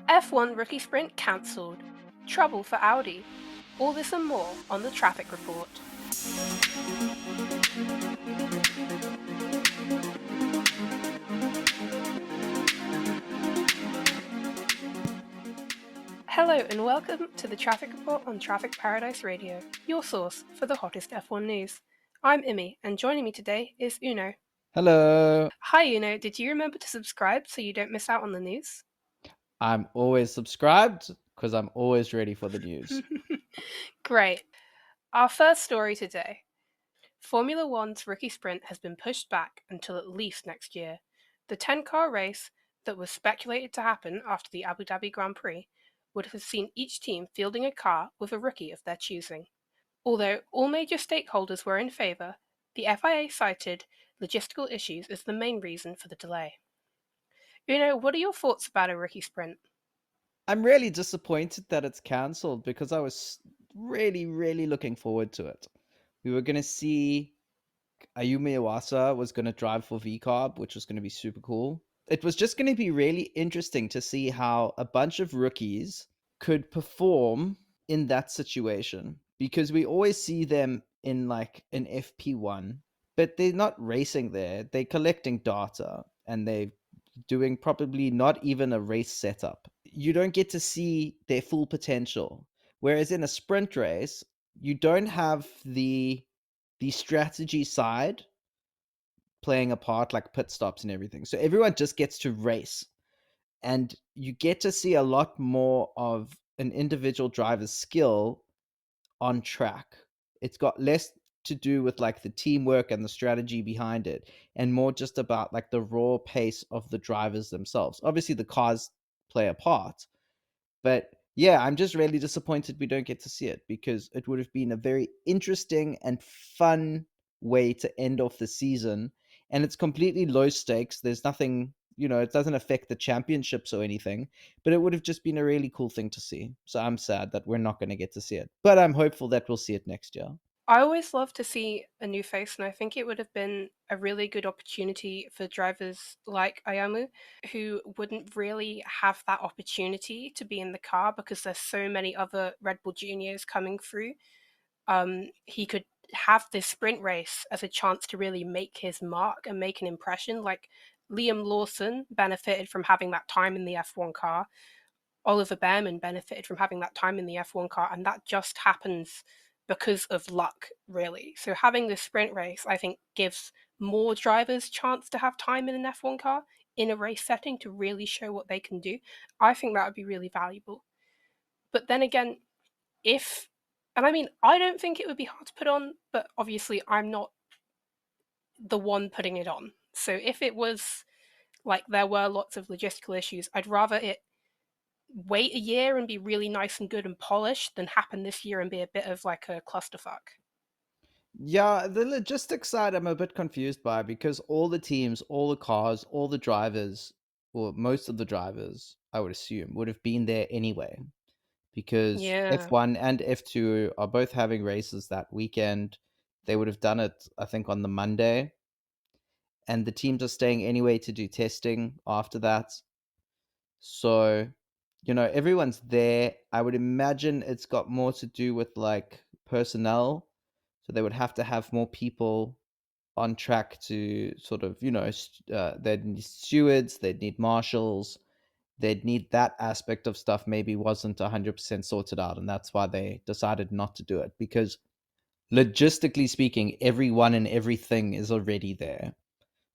F1 rookie sprint cancelled. Trouble for Audi. All this and more on the traffic report. Hello and welcome to the Traffic Report on Traffic Paradise Radio, your source for the hottest F1 news. I'm Immy, and joining me today is Uno. Hello. Hi Uno, did you remember to subscribe so you don't miss out on the news? I'm always subscribed because I'm always ready for the news. Great. Our first story today. Formula One's rookie sprint has been pushed back until at least next year. The 10-car race that was speculated to happen after the Abu Dhabi Grand Prix would have seen each team fielding a car with a rookie of their choosing. Although all major stakeholders were in favour, the FIA cited logistical issues as the main reason for the delay. Uno, what are your thoughts about a rookie sprint? I'm really disappointed that it's cancelled because I was really, really looking forward to it. We were going to see Ayumi Iwasa was going to drive for VCARB, which was going to be super cool. It was just going to be really interesting to see how a bunch of rookies could perform in that situation because we always see them in like an FP1, but they're not racing there. They're collecting data and they're doing probably not even a race setup. You don't get to see their full potential. Whereas in a sprint race, you don't have the strategy side playing a part like pit stops and everything. So everyone just gets to race and you get to see a lot more of an individual driver's skill on track. It's got less to do with like the teamwork and the strategy behind it and more just about like the raw pace of the drivers themselves. Obviously the cars play a part, but yeah, I'm just really disappointed we don't get to see it because it would have been a very interesting and fun way to end off the season. And it's completely low stakes. There's nothing, it doesn't affect the championships or anything, but it would have just been a really cool thing to see. So I'm sad that we're not going to get to see it, but I'm hopeful that we'll see it next year. I always love to see a new face, and I think it would have been a really good opportunity for drivers like Ayamu, who wouldn't really have that opportunity to be in the car because there's so many other Red Bull juniors coming through. He could have this sprint race as a chance to really make his mark and make an impression. Like Liam Lawson benefited from having that time in the F1 car. Oliver Behrman benefited from having that time in the F1 car, and that just happens because of luck, really. So having this sprint race, I think, gives more drivers chance to have time in an F1 car in a race setting to really show what they can do. I think that would be really valuable. But then again, if and I mean, I don't think it would be hard to put on, but obviously I'm not the one putting it on. So if it was like there were lots of logistical issues, I'd rather it wait a year and be really nice and good and polished than happen this year and be a bit of like a clusterfuck. Yeah, the logistics side I'm a bit confused by because all the teams, all the cars, all the drivers, or most of the drivers, I would assume, would have been there anyway. Because Yeah. F1 and F2 are both having races that weekend. They would have done it, I think, on the Monday. And the teams are staying anyway to do testing after that. So, everyone's there. I would imagine it's got more to do with like personnel. So they would have to have more people on track to sort of, they'd need stewards, they'd need marshals, they'd need that aspect of stuff maybe wasn't 100% sorted out. And that's why they decided not to do it because logistically speaking, everyone and everything is already there.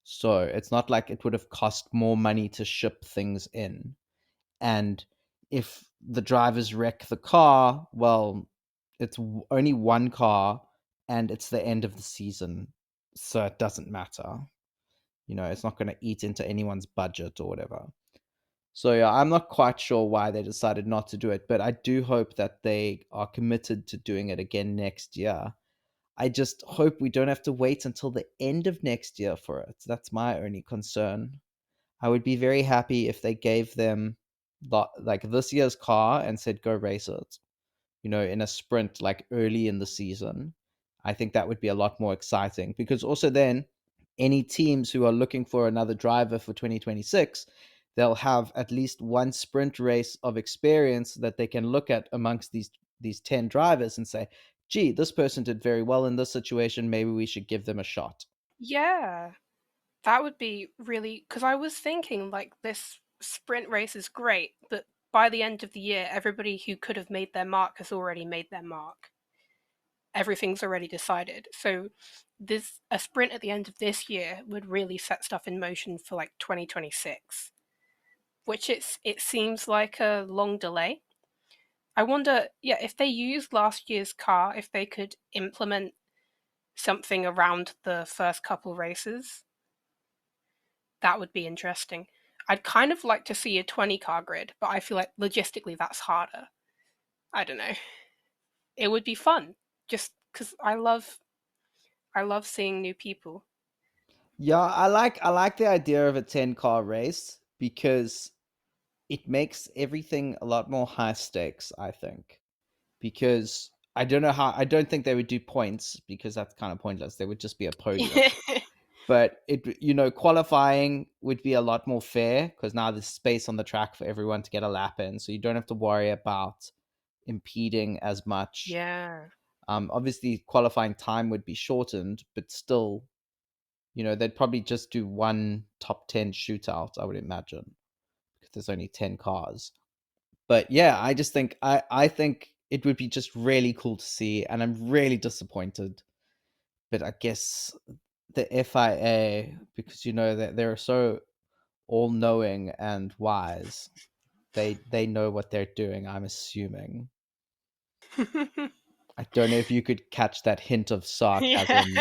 So it's not like it would have cost more money to ship things in. And if the drivers wreck the car, well, it's only one car and it's the end of the season. So it doesn't matter. It's not going to eat into anyone's budget or whatever. So yeah, I'm not quite sure why they decided not to do it, but I do hope that they are committed to doing it again next year. I just hope we don't have to wait until the end of next year for it. That's my only concern. I would be very happy if they gave them like this year's car and said go race it, in a sprint like early in the season. I think that would be a lot more exciting because also then any teams who are looking for another driver for 2026, they'll have at least one sprint race of experience that they can look at amongst these 10 drivers and say, gee, this person did very well in this situation, maybe we should give them a shot. Yeah, that would be really, because I was thinking like this sprint race is great, but by the end of the year, everybody who could have made their mark has already made their mark. Everything's already decided. So this a sprint at the end of this year would really set stuff in motion for like 2026, which it seems like a long delay. I wonder, yeah, if they used last year's car, if they could implement something around the first couple races, that would be interesting. I'd kind of like to see a 20 car grid, but I feel like logistically that's harder. I don't know. It would be fun just cuz I love seeing new people. Yeah, I like the idea of a 10 car race because it makes everything a lot more high stakes, I think. Because I don't think they would do points because that's kind of pointless. There would just be a podium. But qualifying would be a lot more fair because now there's space on the track for everyone to get a lap in, so you don't have to worry about impeding as much. Yeah. Obviously, qualifying time would be shortened, but still, they'd probably just do one top 10 shootout, I would imagine, because there's only 10 cars. But yeah, I think it would be just really cool to see, and I'm really disappointed. But I guess the FIA, because that they're so all knowing and wise, they know what they're doing, I'm assuming. I don't know if you could catch that hint of Yeah. sarcasm.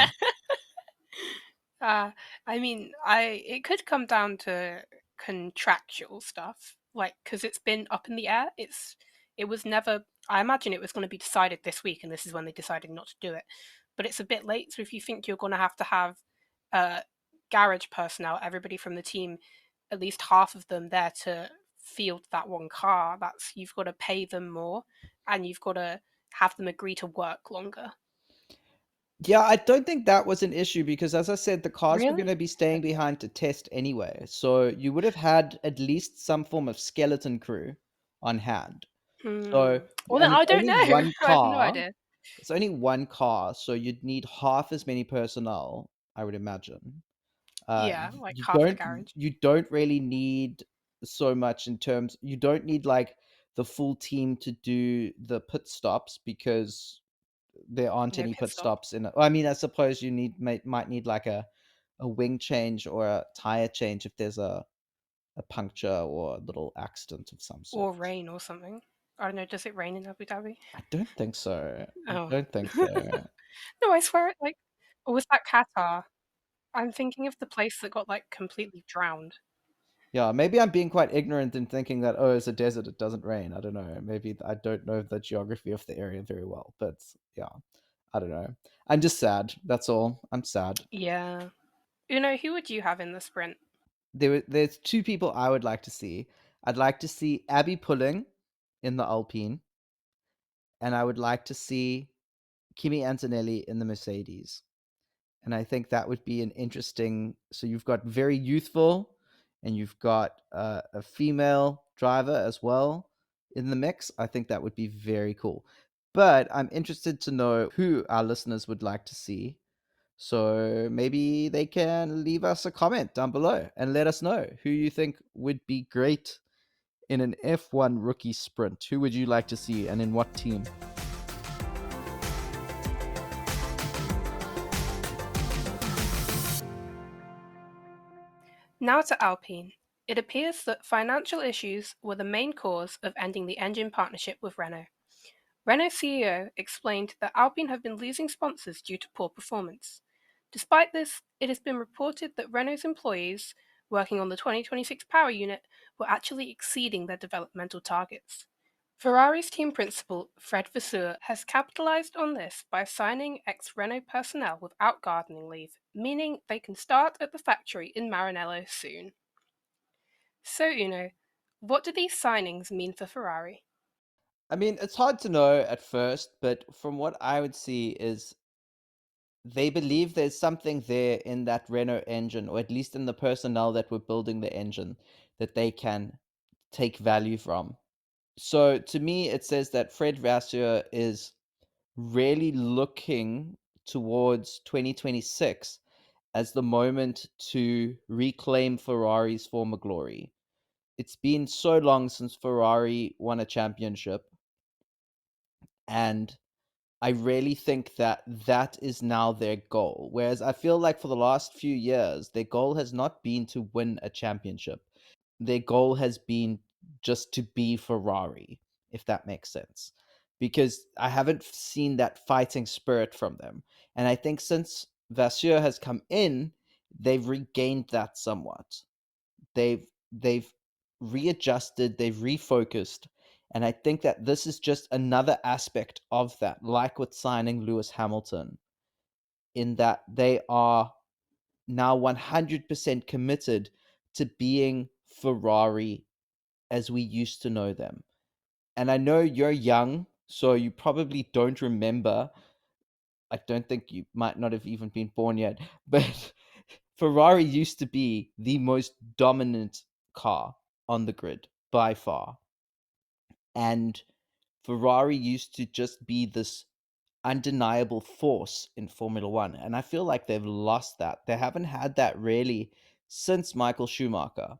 Uh, I mean, I it could come down to contractual stuff, like because it's been up in the air. It was never. I imagine it was going to be decided this week, and this is when they decided not to do it. But it's a bit late, so if you think you're going to have uh, garage personnel, everybody from the team, at least half of them there to field that one car, that's you've got to pay them more, and you've got to have them agree to work longer. Yeah, I don't think that was an issue because, as I said, the cars were going Really? to be staying behind to test anyway. So you would have had at least some form of skeleton crew on hand. So, Hmm. Well, then and it's I don't only know. one I have no car. idea. It's only one car, so you'd need half as many personnel, I would imagine. Yeah, like You half the don't garage you don't really need so much in terms. You don't need like the full team to do the pit stops because there aren't no any pit pit stop. stops in it. I mean, I suppose you might need like a wing change or a tire change if there's a puncture or a little accident of some sort. Or rain or something. I don't know, does it rain in Abu Dhabi? I don't think so. I Oh. don't think so. No, I swear it like, or was that Qatar? I'm thinking of the place that got, like, completely drowned. Yeah, maybe I'm being quite ignorant in thinking that, oh, it's a desert, it doesn't rain. I don't know. Maybe I don't know the geography of the area very well, but yeah, I don't know. I'm just sad. That's all. I'm sad. Yeah. Who would you have in the sprint? There's two people I would like to see. I'd like to see Abby Pulling in the Alpine, and I would like to see Kimi Antonelli in the Mercedes. And I think that would be an interesting. So you've got very youthful, and you've got a female driver as well in the mix. I think that would be very cool. But I'm interested to know who our listeners would like to see. So maybe they can leave us a comment down below and let us know who you think would be great in an F1 rookie sprint. Who would you like to see and in what team? Now to Alpine. It appears that financial issues were the main cause of ending the engine partnership with Renault. Renault CEO explained that Alpine have been losing sponsors due to poor performance. Despite this, it has been reported that Renault's employees working on the 2026 power unit were actually exceeding their developmental targets. Ferrari's team principal, Fred Vasseur, has capitalized on this by signing ex Renault personnel without gardening leave, meaning they can start at the factory in Maranello soon. So, what do these signings mean for Ferrari? I mean, it's hard to know at first, but from what I would see is they believe there's something there in that Renault engine, or at least in the personnel that were building the engine, that they can take value from. So to me, it says that Fred Vasseur is really looking towards 2026 as the moment to reclaim Ferrari's former glory. It's been so long since Ferrari won a championship, and I really think that that is now their goal. Whereas I feel like for the last few years, their goal has not been to win a championship. Their goal has been just to be Ferrari, if that makes sense. Because I haven't seen that fighting spirit from them. And I think since Vasseur has come in, they've regained that somewhat. They've readjusted, they've refocused, and I think that this is just another aspect of that, like with signing Lewis Hamilton, in that they are now 100% committed to being Ferrari as we used to know them. And I know you're young, so you probably don't remember. I don't think you might not have even been born yet, but Ferrari used to be the most dominant car on the grid by far. And Ferrari used to just be this undeniable force in Formula One. And I feel like they've lost that. They haven't had that really since Michael Schumacher.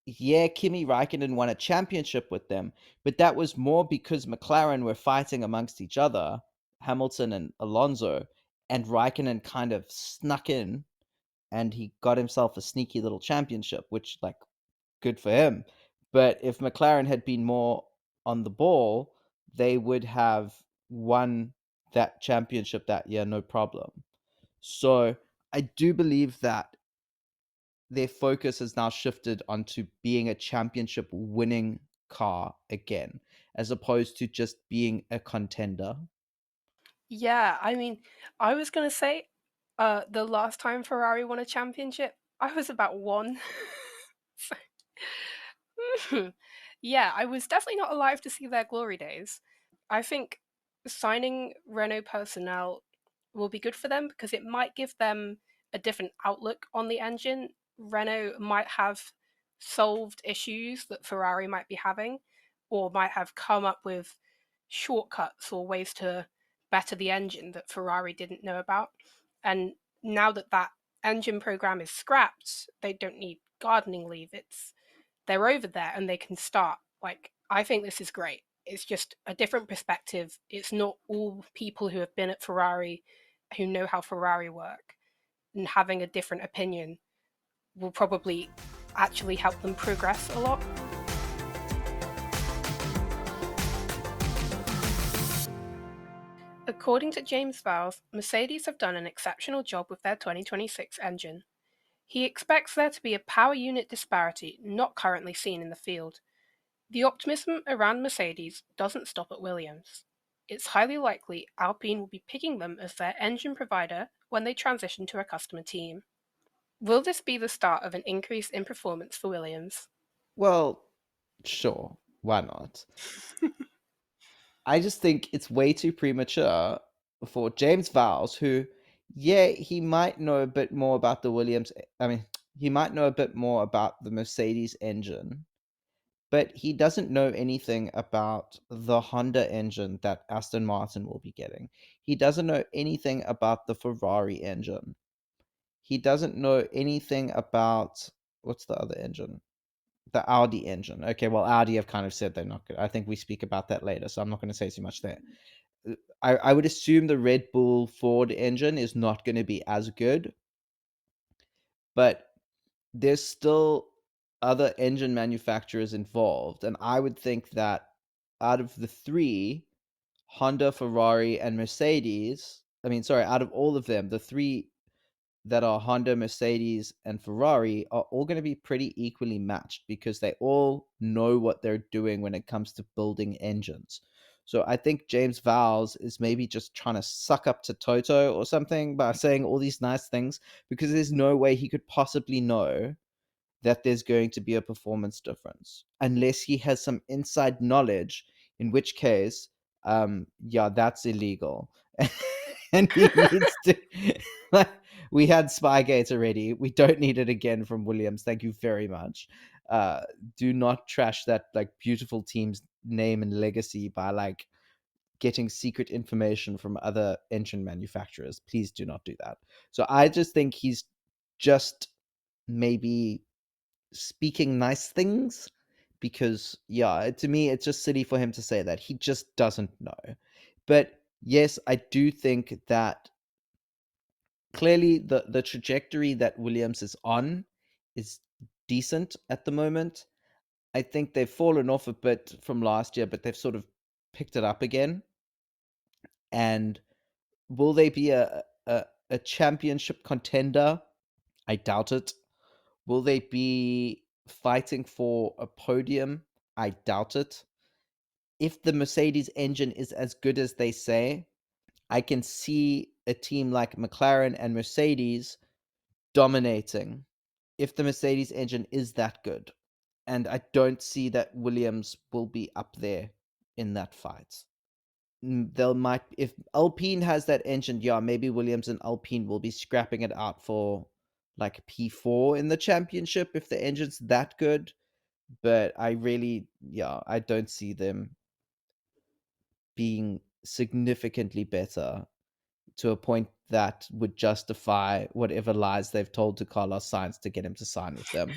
Yeah, Kimi Raikkonen won a championship with them, but that was more because McLaren were fighting amongst each other, Hamilton and Alonso, and Raikkonen kind of snuck in and he got himself a sneaky little championship, which, like, good for him. But if McLaren had been more on the ball, they would have won that championship that year, no problem. So I do believe that their focus has now shifted onto being a championship winning car again, as opposed to just being a contender. Yeah, I mean, I was gonna say, the last time Ferrari won a championship, I was about one. So, yeah, I was definitely not alive to see their glory days. I think signing Renault personnel will be good for them because it might give them a different outlook on the engine. Renault might have solved issues that Ferrari might be having, or might have come up with shortcuts or ways to better the engine that Ferrari didn't know about. And now that that engine program is scrapped, they don't need gardening leave. It's they're over there and they can start. Like, I think this is great. It's just a different perspective. It's not all people who have been at Ferrari who know how Ferrari work, and having a different opinion will probably actually help them progress a lot. According to James Vowles, Mercedes have done an exceptional job with their 2026 engine. He expects there to be a power unit disparity not currently seen in the field. The optimism around Mercedes doesn't stop at Williams. It's highly likely Alpine will be picking them as their engine provider when they transition to a customer team. Will this be the start of an increase in performance for Williams? Well, sure, why not? I just think it's way too premature for James Vowles, who, yeah, he might know a bit more about the Williams. I mean, he might know a bit more about the Mercedes engine, but he doesn't know anything about the Honda engine that Aston Martin will be getting. He doesn't know anything about the Ferrari engine. He doesn't know anything about what's the other engine? The Audi engine. Okay, well, Audi have kind of said they're not good. I think we speak about that later, so I'm not going to say too much there. I would assume the Red Bull Ford engine is not going to be as good, but there's still other engine manufacturers involved, and I would think that out of the three, Honda, Ferrari, and Mercedes, I mean, sorry, out of all of them, the three that are Honda, Mercedes, and Ferrari are all going to be pretty equally matched because they all know what they're doing when it comes to building engines. So I think James Vowles is maybe just trying to suck up to Toto or something by saying all these nice things because there's no way he could possibly know that there's going to be a performance difference unless he has some inside knowledge, in which case, yeah, that's illegal. And he needs to. We had Spygate already. We don't need it again from Williams. Thank you very much. uh do not trash that like beautiful team's name and legacy by like getting secret information from other engine manufacturers. Please do not do that. So I just think he's just maybe speaking nice things, because yeah, to me it's just silly for him to say that. He just doesn't know. But yes, I do think that clearly the trajectory that Williams is on is decent at the moment. I think they've fallen off a bit from last year, but they've sort of picked it up again. And will they be a championship contender? I doubt it. Will they be fighting for a podium? I doubt it. If the Mercedes engine is as good as they say, I can see a team like McLaren and Mercedes dominating if the Mercedes engine is that good. And I don't see that Williams will be up there in that fight. They'll might if Alpine has that engine, yeah, maybe Williams and Alpine will be scrapping it out for like P4 in the championship if the engine's that good. But I really, yeah, I don't see them being significantly better to a point that would justify whatever lies they've told to Carlos Sainz to get him to sign with them.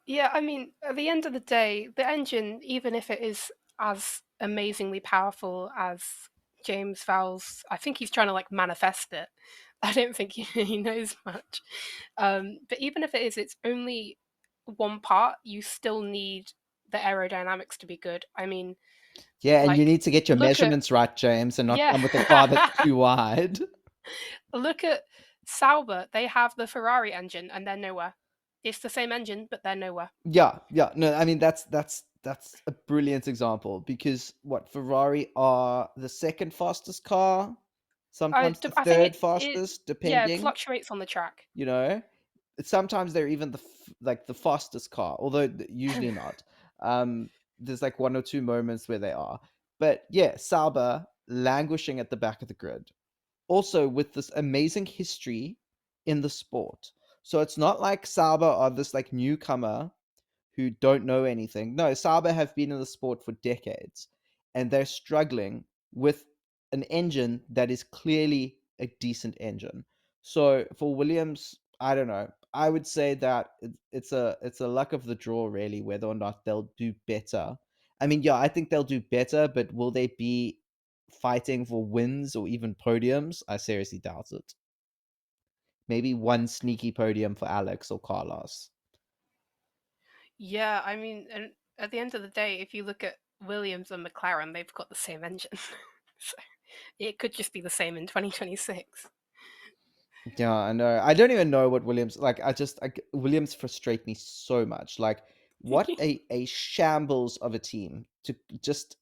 Yeah, I mean, at the end of the day, the engine, even if it is as amazingly powerful as James Vowles, I think he's trying to like manifest it. I don't think he knows much. But even if it is, it's only one part. You still need the aerodynamics to be good. I mean, Yeah, and you like, need to get your look at, measurements right, James, and not yeah, come with a car that's too wide. look at Sauber. They have the Ferrari engine and they're nowhere. It's the same engine, but they're nowhere. Yeah, yeah. No, I mean that's a brilliant example, because what, Ferrari are the second fastest car, sometimes the I think third it fastest, yeah, it depending. fluctuates on the track. You know, sometimes they're even like the fastest car, although usually not. There's like one or two moments where they are, but yeah, Sauber languishing at the back of the grid, also with this amazing history in the sport. So it's not like Sauber are this like newcomer who don't know anything. No, Sauber have been in the sport for decades, and they're struggling with an engine that is clearly a decent engine. So for Williams, I don't know. I would say that it's a luck of the draw, really, whether or not they'll do better. I mean, yeah, I think they'll do better, but will they be fighting for wins or even podiums? I seriously doubt it. Maybe one sneaky podium for Alex or Carlos. Yeah, I mean, and at the end of the day, if you look at Williams and McLaren, they've got the same engine. So it could just be the same in 2026. Yeah, I know. I don't even know what Williams like. Williams frustrate me so much. Like, what a shambles of a team to just,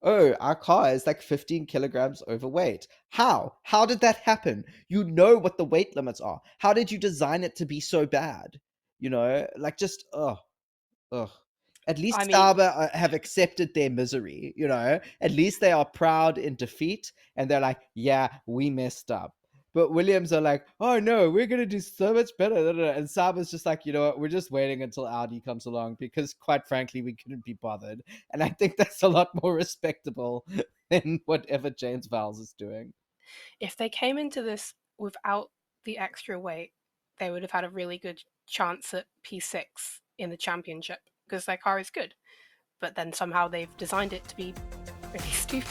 oh, our car is like 15 kilograms overweight. How did that happen? You know what the weight limits are. How did you design it to be so bad? Like, just, ugh. At I least mean, Sauber have accepted their misery. At least they are proud in defeat, and they're like, yeah, we messed up. But Williams are like, oh no, we're gonna do so much better. And Sauber's just like, you know what, we're just waiting until Audi comes along, because quite frankly, we couldn't be bothered. And I think that's a lot more respectable than whatever James Vowles is doing. if they came into this without the extra weight, they would have had a really good chance at P6 in the championship because their car is good. But then somehow they've designed it to be really stupid.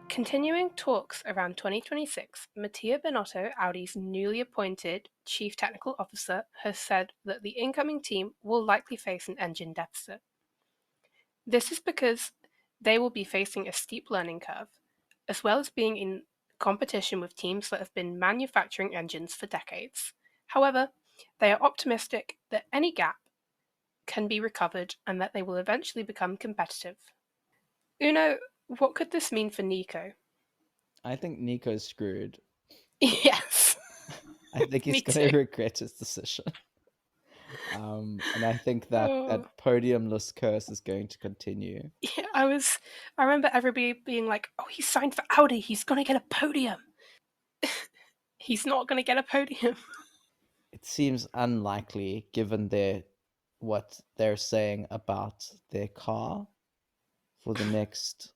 Continuing talks around 2026, Mattia Binotto, Audi's newly appointed Chief Technical Officer, has said that the incoming team will likely face an engine deficit. This is because they will be facing a steep learning curve, as well as being in competition with teams that have been manufacturing engines for decades. However, they are optimistic that any gap can be recovered and that they will eventually become competitive. Uno, what could this mean for Nico? I think Nico's screwed. Yes, I think he's me going too. to regret his decision. And I think that Oh, that podiumless curse is going to continue. yeah, I remember everybody being like, "Oh, he signed for Audi. He's gonna get a podium." He's not going to get a podium. It seems unlikely given their what they're saying about their car for the next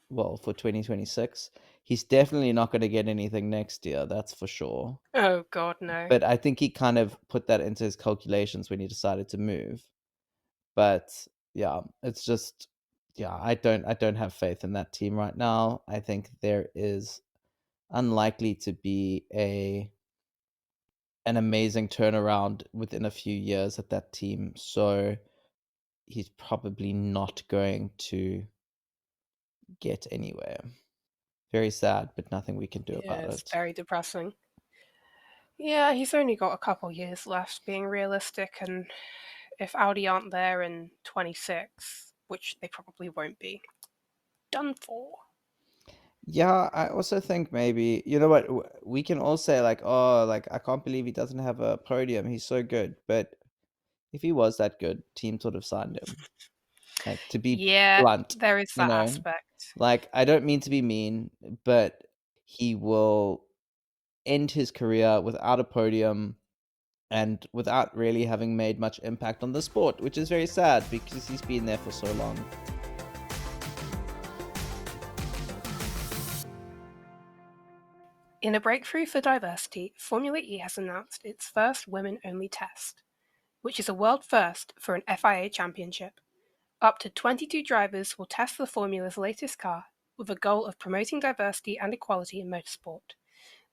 well, for 2026. He's definitely not going to get anything next year, that's for sure. Oh, God, no. But I think he kind of put that into his calculations when he decided to move. But yeah, it's just yeah, I don't have faith in that team right now. I think there is unlikely to be a an amazing turnaround within a few years at that team. So he's probably not going to get anywhere. Very sad, but nothing we can do Yeah, about it's it. very depressing. Yeah, he's only got a couple years left, being realistic, and if Audi aren't there in 26, which they probably won't be, done for. Yeah, I also think maybe you know what we can all say like, oh, like I can't believe he doesn't have a podium. He's so good, but if he was that good, teams would have signed him. Like to be Yeah, blunt, there is you that know, aspect. like I don't mean to be mean, but he will end his career without a podium and without really having made much impact on the sport, which is very sad because he's been there for so long. In a breakthrough for diversity, Formula E has announced its first women only test, which is a world first for an FIA championship. Up to 22 drivers will test the Formula's latest car with a goal of promoting diversity and equality in motorsport.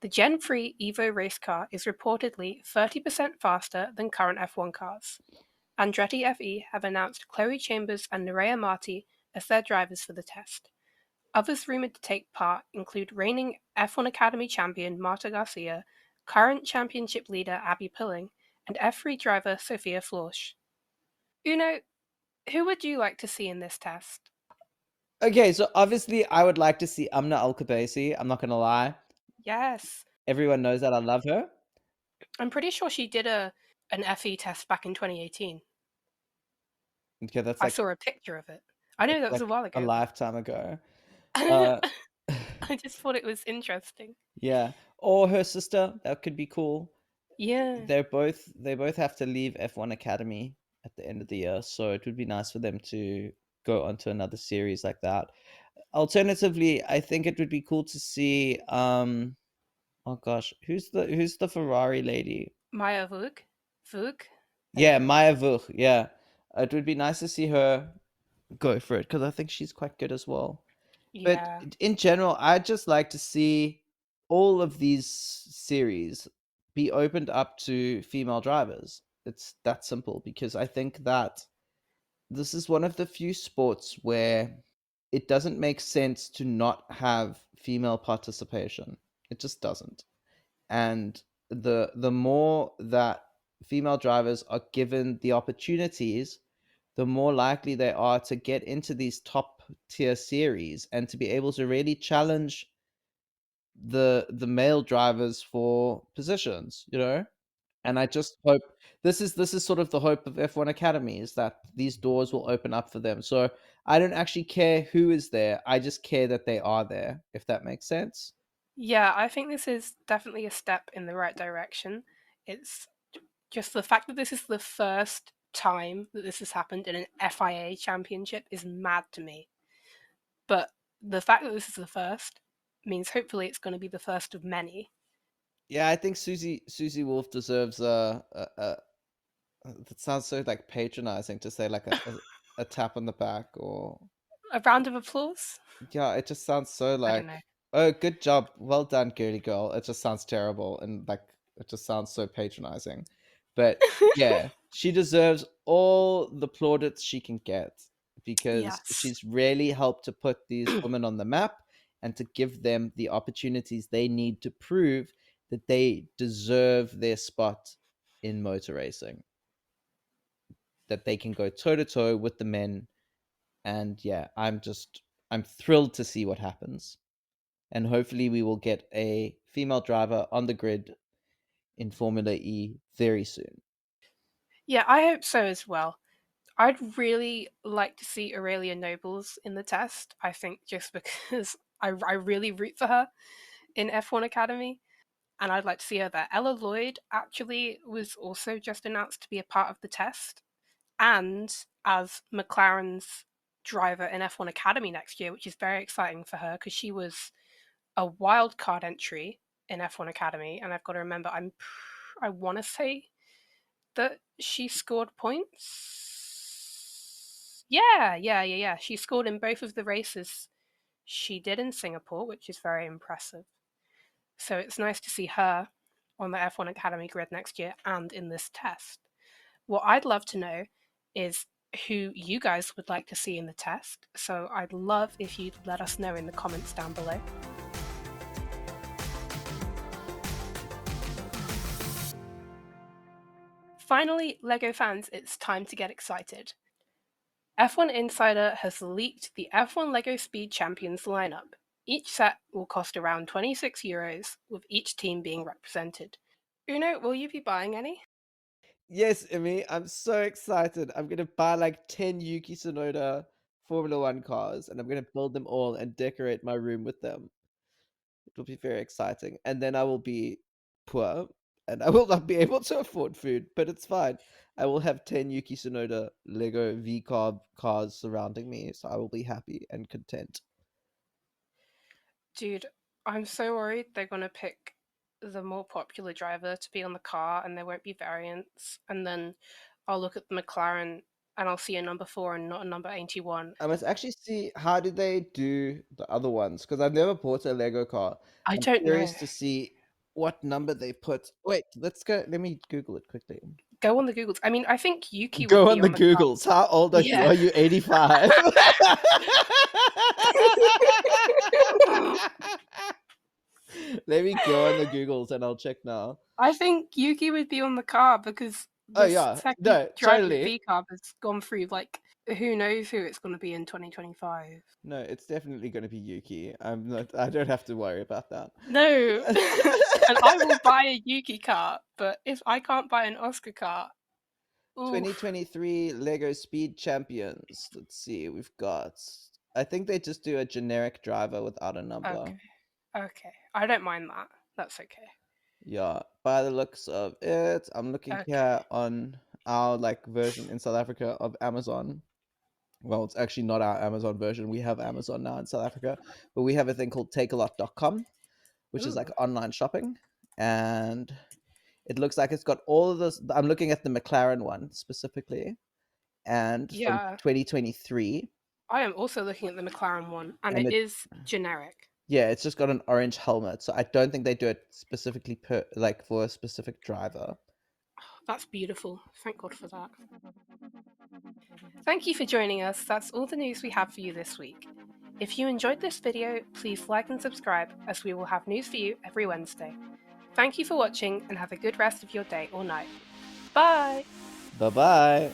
The Gen 3 Evo race car is reportedly 30% faster than current F1 cars. Andretti FE have announced Chloe Chambers and Nerea Marti as their drivers for the test. Others rumoured to take part include reigning F1 Academy champion Marta Garcia, current championship leader Abby Pilling, and F3 driver Sophia Florsch. Uno, who would you like to see in this test? Okay, so obviously I would like to see Amna Al-Khabaisi. I'm not gonna lie. Yes, Everyone knows that I love her. I'm pretty sure she did an FE test back in 2018. Okay, I saw a picture of it. I know that's that was a like while a ago, but lifetime ago. Uh, I just thought it was interesting. yeah, or her sister. That could be cool. Yeah. They both have to leave F1 Academy at the end of the year, so it would be nice for them to go on to another series like that. Alternatively, I think it would be cool to see oh gosh, who's the Ferrari lady? Maya Vuk? Vuk? I don't Yeah, know. Maya Vuch. Yeah, it would be nice to see her go for it because I think she's quite good as well. But Yeah. in general, I'd just like to see all of these series be opened up to female drivers. It's that simple because I think that this is one of the few sports where it doesn't make sense to not have female participation. It just doesn't. And the more that female drivers are given the opportunities, the more likely they are to get into these top tier series and to be able to really challenge the male drivers for positions, you know? And I just hope this is sort of the hope of F1 Academy is that these doors will open up for them. So I don't actually care who is there. I just care that they are there, if that makes sense. Yeah, I think this is definitely a step in the right direction. It's just the fact that this is the first time that this has happened in an FIA championship is mad to me. But the fact that this is the first means hopefully it's going to be the first of many. Yeah, I think Susie Wolf deserves that sounds so like patronizing to say like a tap on the back or A round of applause? yeah, it just sounds so I don't know. like, oh, good job, well done, girly girl. It just sounds terrible and like it just sounds so patronizing. But yeah, she deserves all the plaudits she can get because Yes. she's really helped to put these women on the map and to give them the opportunities they need to prove that they deserve their spot in motor racing, that they can go toe to toe with the men. And yeah, I'm thrilled to see what happens. And hopefully we will get a female driver on the grid in Formula E very soon. Yeah, I hope so as well. I'd really like to see Aurelia Nobles in the test. I think just because I really root for her in F1 Academy. and I'd like to see her there. Ella Lloyd actually was also just announced to be a part of the test and as McLaren's driver in F1 Academy next year, which is very exciting for her because she was a wild card entry in F1 Academy, and I've got to remember I want to say that she scored points. Yeah. She scored in both of the races she did in Singapore, which is very impressive. So it's nice to see her on the F1 Academy grid next year and in this test. What I'd love to know is who you guys would like to see in the test. So I'd love if you'd let us know in the comments down below. Finally, LEGO fans, it's time to get excited. F1 Insider has leaked the F1 LEGO Speed Champions lineup. Each set will cost around €26, with each team being represented. Uno, will you be buying any? Yes, Immy, I'm so excited. I'm gonna buy like 10 Yuki Tsunoda Formula One cars, and I'm gonna build them all and decorate my room with them. It will be very exciting. And then I will be poor, and I will not be able to afford food, but it's fine. I will have 10 Yuki Tsunoda Lego V-Carb cars surrounding me, so I will be happy and content. Dude, I'm so worried they're going to pick the more popular driver to be on the car and there won't be variants. And then I'll look at the McLaren and I'll see a number 4 and not a number 81. I must actually see how did they do the other ones, because I've never bought a Lego car. I I'm don't know. curious to see what number they put. Wait, let me Google it quickly. Go on the Googles. I mean, I think Yuki would Go be on the on the car. Googles. How old are you? Yeah. Are you 85? Let me go on the Googles and I'll check now. I think Yuki would be on the car because Oh this yeah, second no, driver totally. V car has gone through like who knows who it's going to be in 2025. No, it's definitely going to be Yuki. I don't have to worry about that. No, and I will buy a Yuki car, but if I can't buy an Oscar car, oof. 2023 Lego Speed Champions. Let's see, we've got. I think they just do a generic driver without a number. Okay. I don't mind that. That's okay. Yeah, by the looks of it, I'm looking Okay. here on our like version in South Africa of Amazon. Well, it's actually not our Amazon version. We have Amazon now in South Africa, but we have a thing called takealot.com, which is like Ooh. online shopping. And it looks like it's got all of this. I'm looking at the McLaren one specifically, and from Yeah. 2023. I am also looking at the McLaren one, and And it it, is generic. yeah, it's just got an orange helmet. So I don't think they do it specifically like for a specific driver. That's beautiful. Thank God for that. Thank you for joining us. That's all the news we have for you this week. If you enjoyed this video, please like and subscribe, as we will have news for you every Wednesday. Thank you for watching and have a good rest of your day or night. Bye! Bye bye.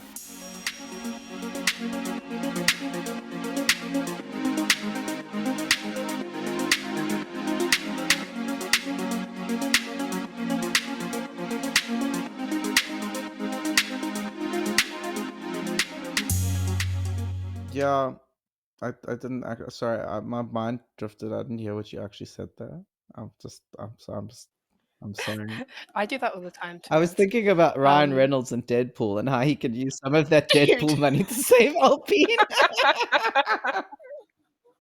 Yeah, I didn't. Sorry, my mind drifted. I didn't hear what you actually said there. I'm sorry. I do that all the time, to I be was honest. thinking about Ryan Reynolds and Deadpool and how he could use some of that Dude. Deadpool money to save Alpine.